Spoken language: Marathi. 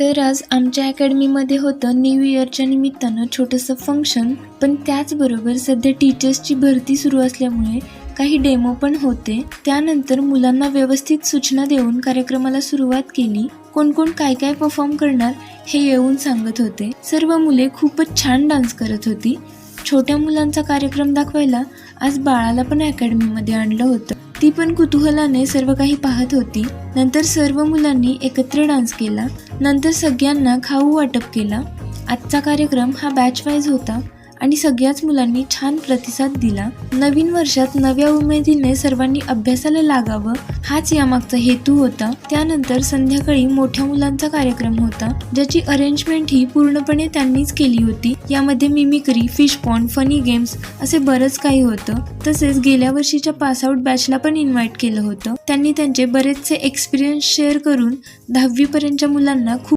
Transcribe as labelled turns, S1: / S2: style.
S1: तर आज आमच्या अकॅडमीमध्ये होतं न्यू इयरच्या निमित्तानं छोटंसं फंक्शन, पण त्याचबरोबर सध्या टीचर्सची भरती सुरू असल्यामुळे काही डेमो पण होते. त्यानंतर मुलांना व्यवस्थित सूचना देऊन कार्यक्रमाला सुरुवात केली. कोण कोण काय काय परफॉर्म करणार हे येऊन सांगत होते. सर्व मुले खूपच छान डान्स करत होती. छोट्या मुलांचा कार्यक्रम दाखवायला आज बाळाला पण अकॅडमीमध्ये आणलं होतं. ती पण कुतूहलाने सर्व काही पाहत होती. नंतर सर्व मुलांनी एकत्र डान्स केला. नंतर सगळ्यांना खाऊ वाटप केला. आजचा कार्यक्रम हा बॅच वाईज होता आणि सगळ्याच मुलांनी छान प्रतिसाद दिला. नवीन वर्षात नव्या उमेदीने सर्वांनी अभ्यासाला लागावं हाच यामागचा हेतू होता. त्यानंतर संध्याकाळी मोठ्या मुलांचा कार्यक्रम होता, ज्याची अरेंजमेंट ही पूर्णपणे त्यांनीच केली होती. यामध्ये mimicry, fish pond, funny games असे बरंच काही होतं. तसेच गेल्या वर्षीच्या पासआउट बॅचला पण इन्व्हाइट केलं होतं. त्यांनी त्यांचे बरेचसे एक्सपिरियन्स शेअर करून 10वी पर्यंतच्या मुलांना खूप